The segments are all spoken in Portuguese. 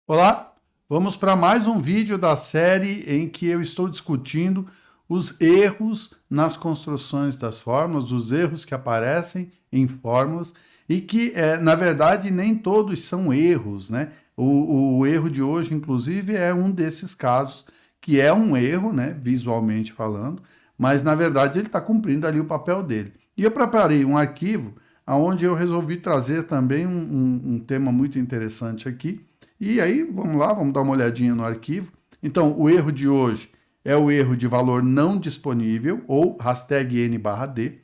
Olá, vamos para mais um vídeo da série em que eu estou discutindo os erros nas construções das fórmulas, os erros que aparecem em fórmulas e que, na verdade, nem todos são erros, né? O erro de hoje, inclusive, é um desses casos que é um erro, né, visualmente falando, mas, na verdade, ele está cumprindo ali o papel dele. E eu preparei um arquivo onde eu resolvi trazer também um tema muito interessante aqui, e aí, vamos lá, vamos dar uma olhadinha no arquivo. Então, o erro de hoje é o erro de valor não disponível, ou #N/D.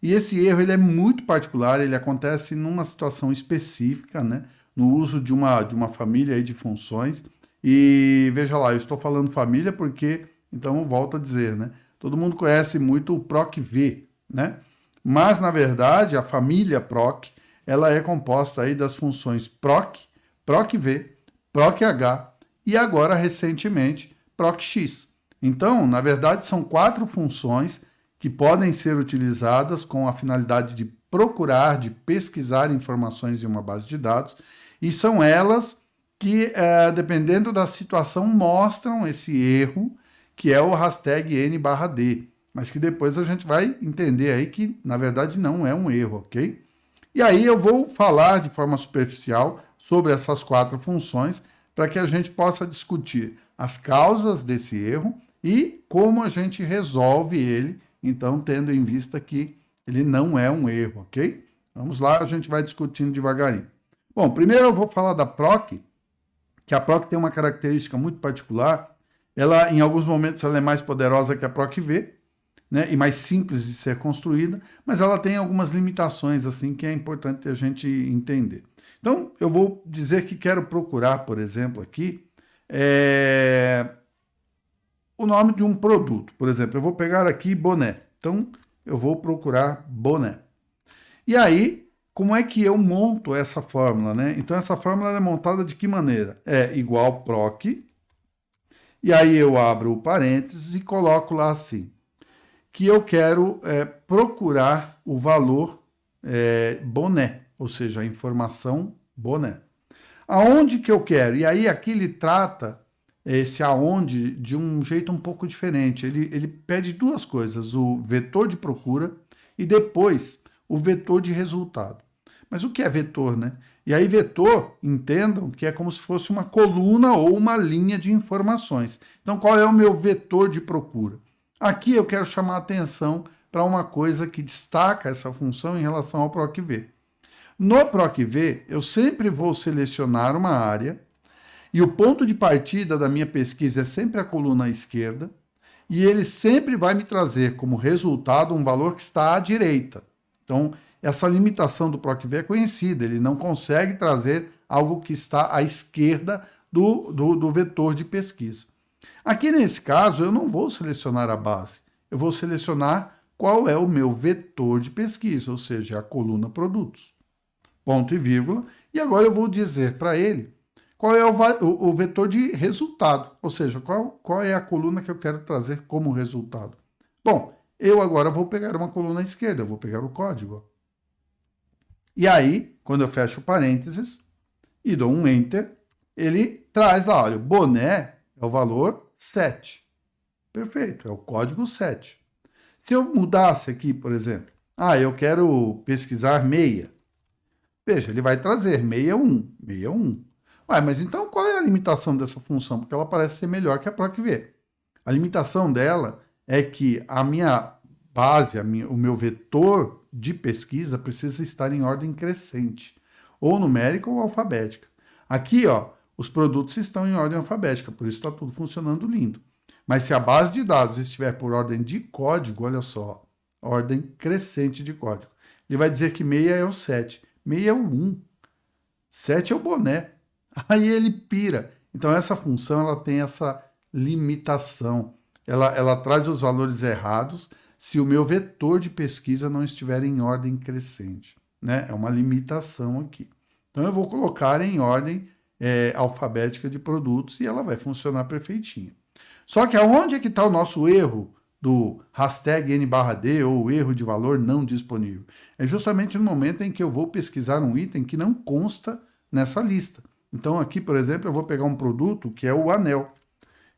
E esse erro ele é muito particular, ele acontece numa situação específica, né? No uso de uma família aí de funções. E veja lá, eu estou falando família porque, então, eu volto a dizer, né? Todo mundo conhece muito o PROC-V, né? Mas, na verdade, a família PROC, ela é composta aí das funções PROC, PROC-V, PROC-H e agora, recentemente, PROC-X. Então, na verdade, são 4 funções que podem ser utilizadas com a finalidade de procurar, de pesquisar informações em uma base de dados, e são elas que, dependendo da situação, mostram esse erro, que é o #N/D, mas que depois a gente vai entender aí que, na verdade, não é um erro, ok? E aí eu vou falar de forma superficial sobre essas 4 funções para que a gente possa discutir as causas desse erro e como a gente resolve ele, então tendo em vista que ele não é um erro, ok? Vamos lá, a gente vai discutindo devagarinho. Bom, primeiro eu vou falar da PROC, que a PROC tem uma característica muito particular. Ela, em alguns momentos, ela é mais poderosa que a PROC-V, né, e mais simples de ser construída, mas ela tem algumas limitações assim que é importante a gente entender. Então, eu vou dizer que quero procurar, por exemplo, aqui, o nome de um produto. Por exemplo, eu vou pegar aqui boné. Então, eu vou procurar boné. E aí, como é que eu monto essa fórmula, né? Então, essa fórmula é montada de que maneira? É igual PROC, e aí eu abro o parênteses e coloco lá assim, que eu quero procurar o valor boné, ou seja, a informação boné. Aonde que eu quero? E aí aqui ele trata esse aonde de um jeito um pouco diferente. Ele pede duas coisas, o vetor de procura e depois o vetor de resultado. Mas o que é vetor, né? E aí vetor, entendam que é como se fosse uma coluna ou uma linha de informações. Então qual é o meu vetor de procura? Aqui eu quero chamar a atenção para uma coisa que destaca essa função em relação ao PROC-V. No PROC-V, eu sempre vou selecionar uma área e o ponto de partida da minha pesquisa é sempre a coluna à esquerda e ele sempre vai me trazer como resultado um valor que está à direita. Então, essa limitação do PROC-V é conhecida, ele não consegue trazer algo que está à esquerda do vetor de pesquisa. Aqui nesse caso, eu não vou selecionar a base, eu vou selecionar qual é o meu vetor de pesquisa, ou seja, a coluna produtos. Ponto e vírgula. E agora eu vou dizer para ele qual é o vetor de resultado, ou seja, qual é a coluna que eu quero trazer como resultado. Bom, eu agora vou pegar uma coluna à esquerda, eu vou pegar o código. E aí, quando eu fecho parênteses e dou um Enter, ele traz lá, olha, boné é o valor 7. Perfeito, é o código 7. Se eu mudasse aqui, por exemplo, eu quero pesquisar meia. Veja, ele vai trazer 61, 61. Mas então qual é a limitação dessa função? Porque ela parece ser melhor que a PROC-V. A limitação dela é que a minha base, o meu vetor de pesquisa precisa estar em ordem crescente, ou numérica ou alfabética. Aqui, ó, os produtos estão em ordem alfabética, por isso está tudo funcionando lindo. Mas se a base de dados estiver por ordem de código, olha só, ordem crescente de código. Ele vai dizer que meia é o 7, meia é o 1, 7 é o boné. Aí ele pira. Então essa função ela tem essa limitação. Ela traz os valores errados se o meu vetor de pesquisa não estiver em ordem crescente, né? É uma limitação aqui. Então eu vou colocar em ordem alfabética de produtos e ela vai funcionar perfeitinho. Só que aonde é que está o nosso erro do #N/D ou erro de valor não disponível? É justamente no momento em que eu vou pesquisar um item que não consta nessa lista. Então aqui, por exemplo, eu vou pegar um produto que é o anel.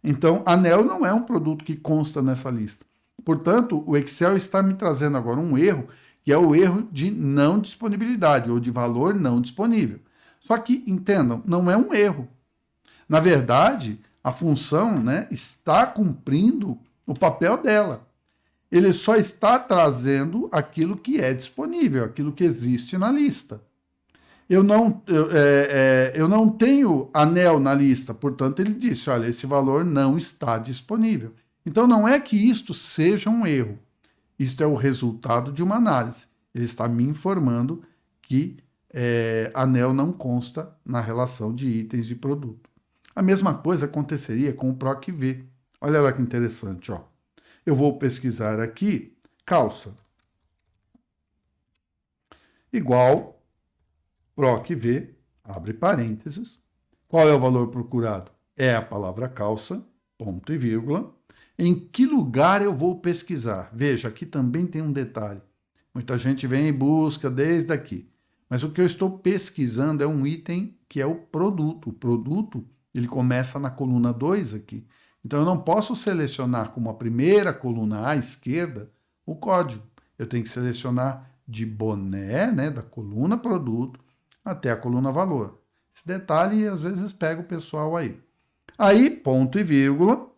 Então, anel não é um produto que consta nessa lista. Portanto, o Excel está me trazendo agora um erro, que é o erro de não disponibilidade, ou de valor não disponível. Só que, entendam, não é um erro. Na verdade, a função, né, está cumprindo o papel dela. Ele só está trazendo aquilo que é disponível, aquilo que existe na lista. Eu não tenho anel na lista, portanto, ele disse: olha, esse valor não está disponível. Então, não é que isto seja um erro, isto é o resultado de uma análise. Ele está me informando que anel não consta na relação de itens de produto. A mesma coisa aconteceria com o PROC-V. Olha lá que interessante, ó. Eu vou pesquisar aqui calça igual PROC-V, abre parênteses. Qual é o valor procurado? É a palavra calça, ponto e vírgula. Em que lugar eu vou pesquisar? Veja, aqui também tem um detalhe. Muita gente vem e busca desde aqui. Mas o que eu estou pesquisando é um item que é o produto. O produto, ele começa na coluna 2 aqui. Então, eu não posso selecionar como a primeira coluna à esquerda o código. Eu tenho que selecionar de boné, né, da coluna produto, até a coluna valor. Esse detalhe, às vezes, pega o pessoal aí. Aí, ponto e vírgula,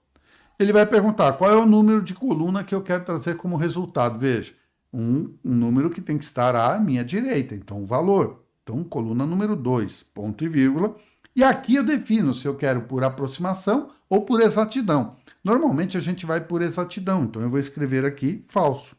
ele vai perguntar qual é o número de coluna que eu quero trazer como resultado. Veja, um número que tem que estar à minha direita, então o valor. Então, coluna número 2, ponto e vírgula. E aqui eu defino se eu quero por aproximação ou por exatidão. Normalmente a gente vai por exatidão, então eu vou escrever aqui falso.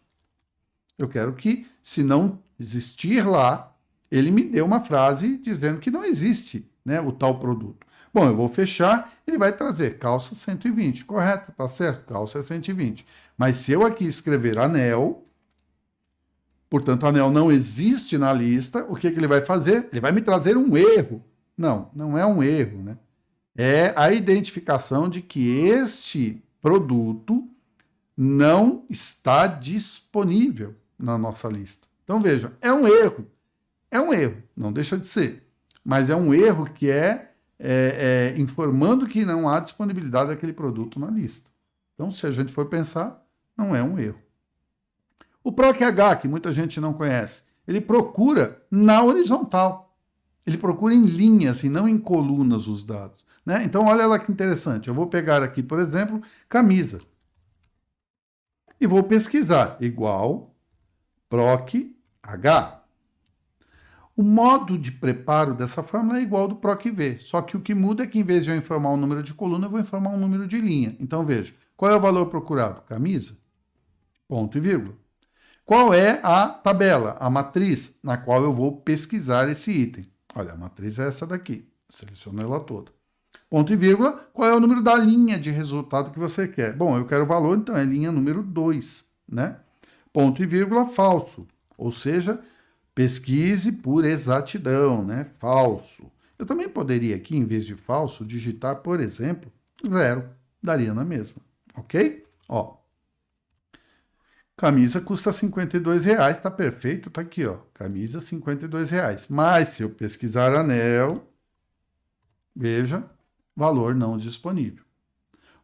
Eu quero que, se não existir lá, ele me dê uma frase dizendo que não existe, né, o tal produto. Bom, eu vou fechar, ele vai trazer calça 120, correto? Tá certo? Calça é 120. Mas se eu aqui escrever anel, portanto, anel não existe na lista, o que, que ele vai fazer? Ele vai me trazer um erro. Não, não é um erro, né? É a identificação de que este produto não está disponível na nossa lista. Então, veja, é um erro. É um erro, não deixa de ser. Mas é um erro que informando que não há disponibilidade daquele produto na lista. Então, se a gente for pensar, não é um erro. O PROC-H, que muita gente não conhece, ele procura na horizontal. Ele procura em linhas e não em colunas os dados. Né? Então, olha lá que interessante. Eu vou pegar aqui, por exemplo, camisa. E vou pesquisar igual PROC-H. O modo de preparo dessa fórmula é igual ao do PROC-V, só que o que muda é que, em vez de eu informar um número de coluna, eu vou informar um número de linha. Então, veja, qual é o valor procurado? Camisa, ponto e vírgula. Qual é a tabela, a matriz, na qual eu vou pesquisar esse item? Olha, a matriz é essa daqui. Seleciono ela toda. Ponto e vírgula, qual é o número da linha de resultado que você quer? Bom, eu quero o valor, então é linha número 2, né? Ponto e vírgula, falso. Ou seja, pesquise por exatidão, né? Falso. Eu também poderia aqui, em vez de falso, digitar, por exemplo, 0. Daria na mesma, ok? Ó, camisa custa R$52, tá perfeito, tá aqui, ó. Camisa R$52. Mas se eu pesquisar anel, veja, valor não disponível.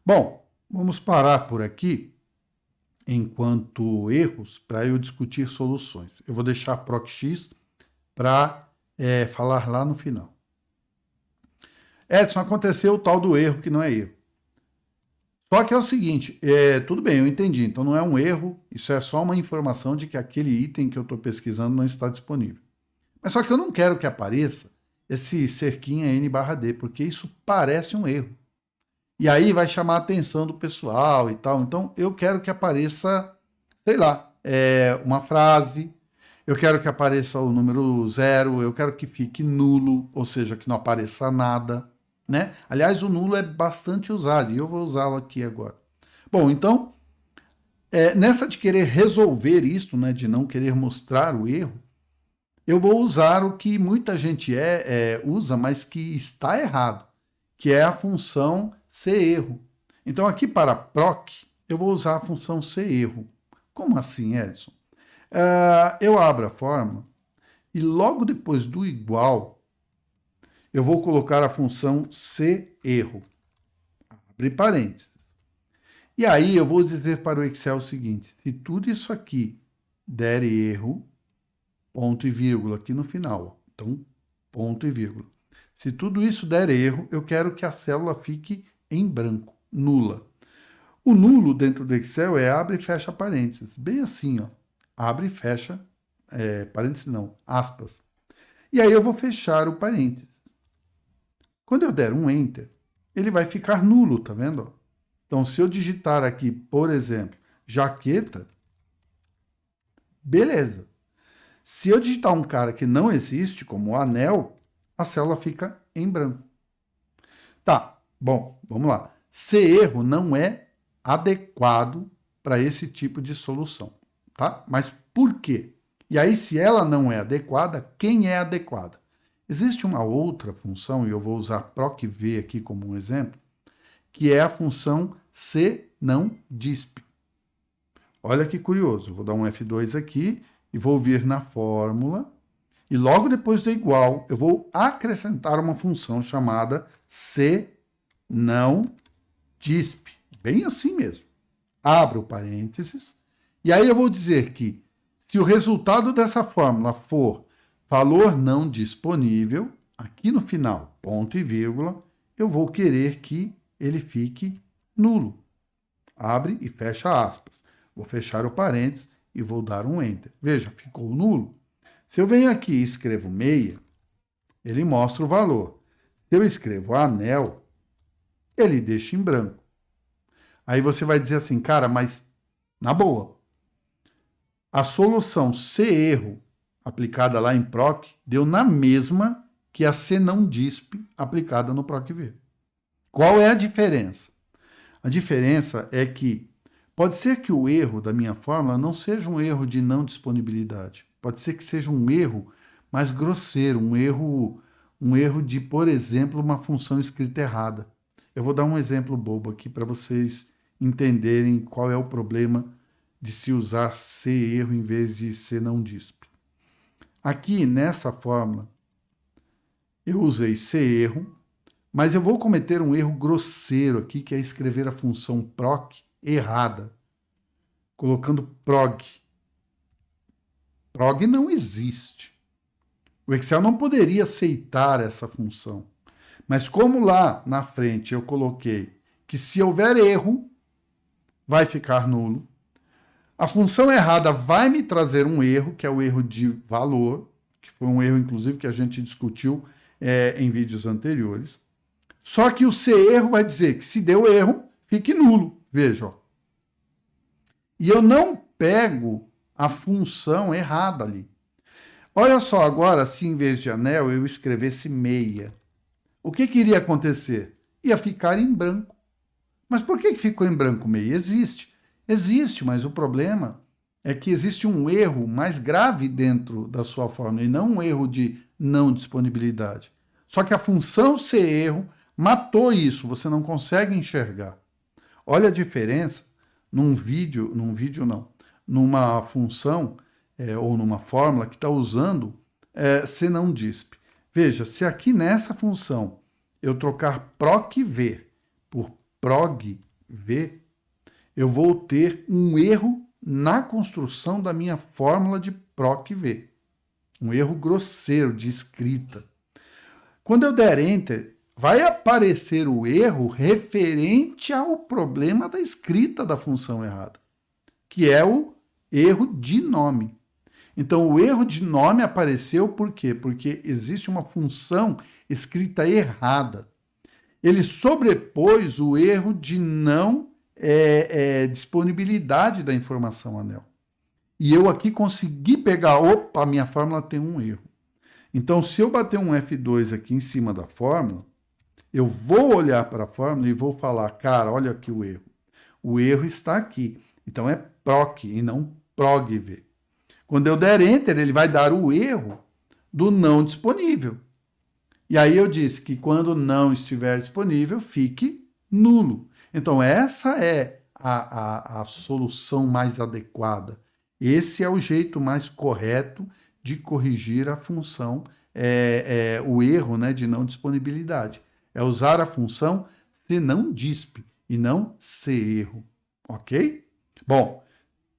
Bom, vamos parar por aqui enquanto erros para eu discutir soluções. Eu vou deixar PROC-X para falar lá no final. Edson, aconteceu o tal do erro que não é erro. Só que é o seguinte, tudo bem, eu entendi, então não é um erro, isso é só uma informação de que aquele item que eu estou pesquisando não está disponível. Mas só que eu não quero que apareça esse cerquinha N/D, porque isso parece um erro. E aí vai chamar a atenção do pessoal e tal. Então eu quero que apareça, sei lá, uma frase, eu quero que apareça o número 0, eu quero que fique nulo, ou seja, que não apareça nada. Né? Aliás, o nulo é bastante usado e eu vou usá-lo aqui agora. Bom, então, nessa de querer resolver isso, né, de não querer mostrar o erro, eu vou usar o que muita gente usa, mas que está errado, que é a função sererro. Então, aqui para proc, eu vou usar a função sererro. Como assim, Edson? Eu abro a fórmula e logo depois do igual, eu vou colocar a função CErro. Abre parênteses. E aí eu vou dizer para o Excel o seguinte, se tudo isso aqui der erro, ponto e vírgula aqui no final. Então, ponto e vírgula. Se tudo isso der erro, eu quero que a célula fique em branco, nula. O nulo dentro do Excel é abre e fecha parênteses. Bem assim, ó. Abre e fecha, parênteses não, aspas. E aí eu vou fechar o parênteses. Quando eu der um Enter, ele vai ficar nulo, tá vendo? Então, se eu digitar aqui, por exemplo, jaqueta, beleza. Se eu digitar um cara que não existe, como anel, a célula fica em branco. Tá, bom, vamos lá. CErro não é adequado para esse tipo de solução, tá? Mas por quê? E aí, se ela não é adequada, quem é adequada? Existe uma outra função, e eu vou usar procv aqui como um exemplo, que é a função senãodisp. Olha que curioso, eu vou dar um F2 aqui e vou vir na fórmula, e logo depois do igual, eu vou acrescentar uma função chamada senãodisp. Bem assim mesmo. Abro parênteses, e aí eu vou dizer que se o resultado dessa fórmula for valor não disponível, aqui no final, ponto e vírgula, eu vou querer que ele fique nulo. Abre e fecha aspas. Vou fechar o parênteses e vou dar um Enter. Veja, ficou nulo. Se eu venho aqui e escrevo meia, ele mostra o valor. Se eu escrevo anel, ele deixa em branco. Aí você vai dizer assim, cara, mas na boa, a solução CErro aplicada lá em PROC deu na mesma que a senãodisp aplicada no PROC-V. Qual é a diferença? A diferença é que pode ser que o erro da minha fórmula não seja um erro de não disponibilidade. Pode ser que seja um erro mais grosseiro, um erro de, por exemplo, uma função escrita errada. Eu vou dar um exemplo bobo aqui para vocês entenderem qual é o problema de se usar CErro em vez de senãodisp. Aqui nessa fórmula, eu usei CErro, mas eu vou cometer um erro grosseiro aqui, que é escrever a função proc errada, colocando prog. Prog não existe. O Excel não poderia aceitar essa função. Mas como lá na frente eu coloquei que se houver erro, vai ficar nulo, a função errada vai me trazer um erro, que é o erro de valor, que foi um erro, inclusive, que a gente discutiu em vídeos anteriores. Só que o CErro vai dizer que se deu erro, fique nulo. Veja, ó. E eu não pego a função errada ali. Olha só agora, se em vez de anel eu escrevesse meia. O que iria acontecer? Ia ficar em branco. Mas por que ficou em branco meia? Existe. Existe, mas o problema é que existe um erro mais grave dentro da sua fórmula, e não um erro de não disponibilidade. Só que a função CErro matou isso, você não consegue enxergar. Olha a diferença numa função ou numa fórmula que está usando senãodisp. Veja, se aqui nessa função eu trocar procv por progv, eu vou ter um erro na construção da minha fórmula de procv. Um erro grosseiro de escrita. Quando eu der Enter, vai aparecer o erro referente ao problema da escrita da função errada, que é o erro de nome. Então, o erro de nome apareceu por quê? Porque existe uma função escrita errada. Ele sobrepôs o erro de não disponibilidade da informação anel. E eu aqui consegui pegar, opa, minha fórmula tem um erro. Então, se eu bater um F2 aqui em cima da fórmula, eu vou olhar para a fórmula e vou falar, cara, olha aqui o erro. O erro está aqui. Então, é proc e não progv. Quando eu der Enter, ele vai dar o erro do não disponível. E aí eu disse que quando não estiver disponível, fique nulo. Então, essa é a solução mais adequada. Esse é o jeito mais correto de corrigir a função o erro, né, de não disponibilidade. É usar a função se não disp e não se erro, ok? Bom,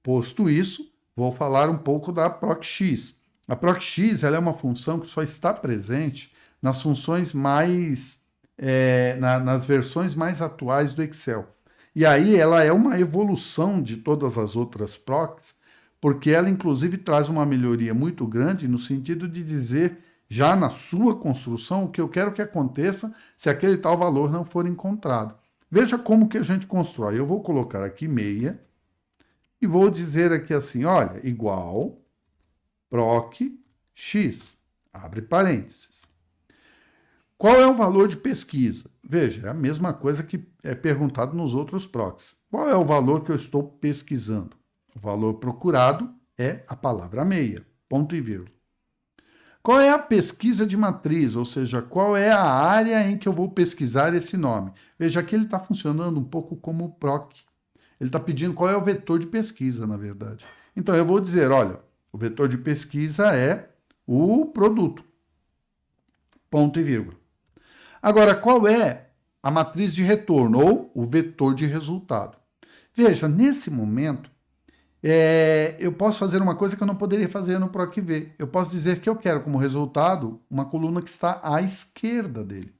posto isso, vou falar um pouco da PROC-X. A PROC-X ela é uma função que só está presente nas funções mais, nas versões mais atuais do Excel. E aí ela é uma evolução de todas as outras procs, porque ela inclusive traz uma melhoria muito grande no sentido de dizer, já na sua construção, o que eu quero que aconteça se aquele tal valor não for encontrado. Veja como que a gente constrói. Eu vou colocar aqui meia e vou dizer aqui assim, olha, igual proc x, abre parênteses. Qual é o valor de pesquisa? Veja, é a mesma coisa que é perguntado nos outros procs. Qual é o valor que eu estou pesquisando? O valor procurado é a palavra meia, ponto e vírgula. Qual é a pesquisa de matriz? Ou seja, qual é a área em que eu vou pesquisar esse nome? Veja, aqui ele está funcionando um pouco como o proc. Ele está pedindo qual é o vetor de pesquisa, na verdade. Então, eu vou dizer, olha, o vetor de pesquisa é o produto, ponto e vírgula. Agora, qual é a matriz de retorno ou o vetor de resultado? Veja, nesse momento, eu posso fazer uma coisa que eu não poderia fazer no PROC-V. Eu posso dizer que eu quero como resultado uma coluna que está à esquerda dele.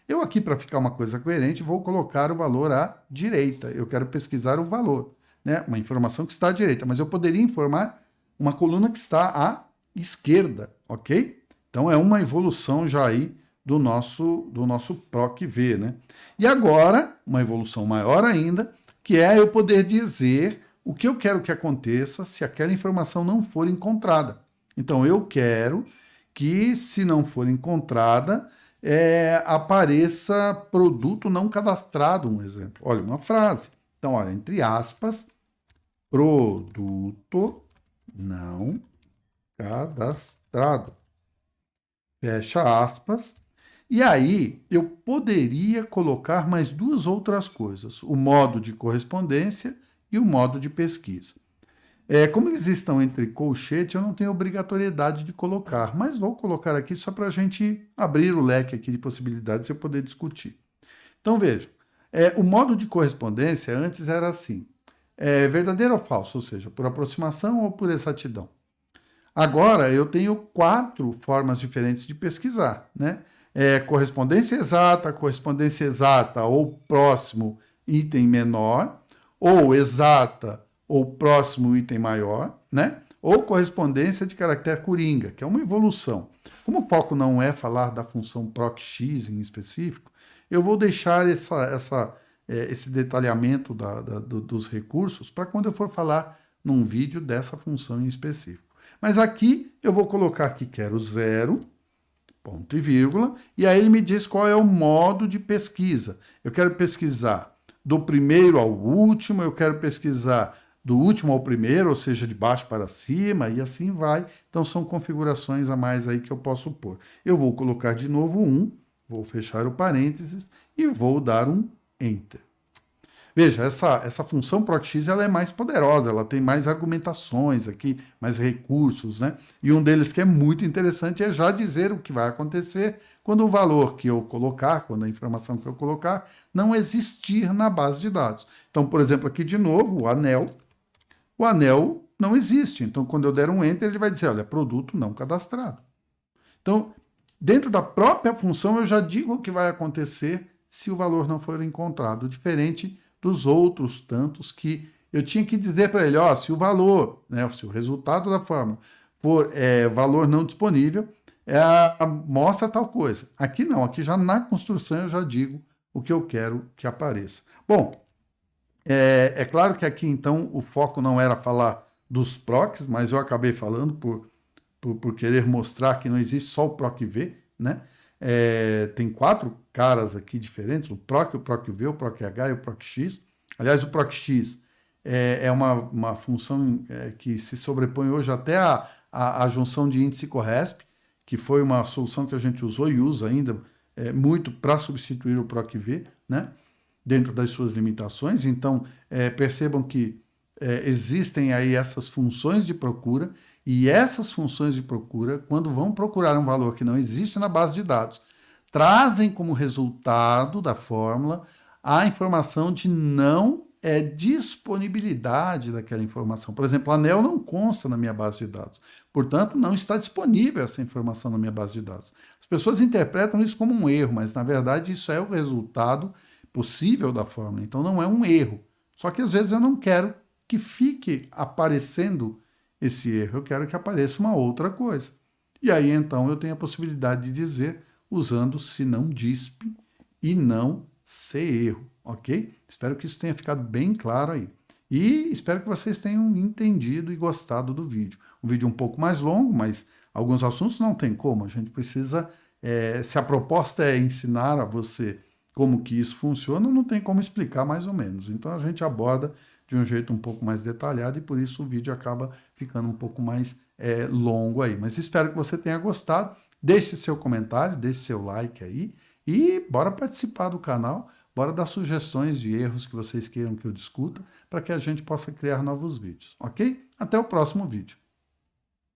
Eu aqui, para ficar uma coisa coerente, vou colocar o valor à direita. Eu quero pesquisar o valor, né? Uma informação que está à direita, mas eu poderia informar uma coluna que está à esquerda, ok? Então é uma evolução já aí do nosso PROC-V, né? E agora, uma evolução maior ainda, que é eu poder dizer o que eu quero que aconteça se aquela informação não for encontrada. Então eu quero que, se não for encontrada, apareça produto não cadastrado, um exemplo. Olha, uma frase. Então, olha, entre aspas, produto não cadastrado. Fecha aspas. E aí, eu poderia colocar mais duas outras coisas: o modo de correspondência e o modo de pesquisa. Como eles estão entre colchete, eu não tenho obrigatoriedade de colocar, mas vou colocar aqui só para a gente abrir o leque aqui de possibilidades e eu poder discutir. Então, veja, o modo de correspondência antes era assim, verdadeiro ou falso, ou seja, por aproximação ou por exatidão. Agora, eu tenho 4 formas diferentes de pesquisar, né? Correspondência exata ou próximo item menor, ou exata ou próximo item maior, né? Ou correspondência de caractere coringa, que é uma evolução. Como o foco não é falar da função PROC-X em específico, eu vou deixar esse detalhamento dos recursos para quando eu for falar num vídeo dessa função em específico. Mas aqui eu vou colocar que quero 0, ponto e vírgula, e aí ele me diz qual é o modo de pesquisa. Eu quero pesquisar do primeiro ao último, eu quero pesquisar do último ao primeiro, ou seja, de baixo para cima, e assim vai. Então são configurações a mais aí que eu posso pôr. Eu vou colocar de novo 1, vou fechar o parênteses e vou dar um Enter. Veja, essa função PROC-X ela é mais poderosa, ela tem mais argumentações aqui, mais recursos, né? E um deles que é muito interessante é já dizer o que vai acontecer quando o valor que eu colocar, quando a informação que eu colocar, não existir na base de dados. Então, por exemplo, aqui de novo, o anel não existe. Então, quando eu der um Enter, ele vai dizer, olha, produto não cadastrado. Então, dentro da própria função, eu já digo o que vai acontecer se o valor não for encontrado, diferente dos outros tantos que eu tinha que dizer para ele, ó, se o valor, né, se o resultado da fórmula for valor não disponível, mostra tal coisa. Aqui não, aqui já na construção eu já digo o que eu quero que apareça. Bom, é claro que aqui então o foco não era falar dos procs, mas eu acabei falando por querer mostrar que não existe só o PROC-V, né? Tem 4 caras aqui diferentes, o PROC, o PROC-V, o PROC-H e o PROC-X. Aliás, o PROC-X é uma função que se sobrepõe hoje até a junção de índice CORRESP, que foi uma solução que a gente usou e usa ainda muito para substituir o PROC-V, né? Dentro das suas limitações. Então, percebam que existem aí essas funções de procura E essas funções de procura, quando vão procurar um valor que não existe na base de dados, trazem como resultado da fórmula a informação de não disponibilidade daquela informação. Por exemplo, anel não consta na minha base de dados. Portanto, não está disponível essa informação na minha base de dados. As pessoas interpretam isso como um erro, mas na verdade isso é o resultado possível da fórmula. Então não é um erro. Só que às vezes eu não quero que fique aparecendo esse erro, eu quero que apareça uma outra coisa. E aí então eu tenho a possibilidade de dizer usando se não disp e não se erro, ok? Espero que isso tenha ficado bem claro aí. E espero que vocês tenham entendido e gostado do vídeo. Um vídeo um pouco mais longo, mas alguns assuntos não tem como. A gente precisa, se a proposta é ensinar a você como que isso funciona, não tem como explicar mais ou menos. Então a gente aborda de um jeito um pouco mais detalhado e por isso o vídeo acaba ficando um pouco mais longo aí. Mas espero que você tenha gostado. Deixe seu comentário, deixe seu like aí e bora participar do canal, bora dar sugestões de erros que vocês queiram que eu discuta para que a gente possa criar novos vídeos, ok? Até o próximo vídeo.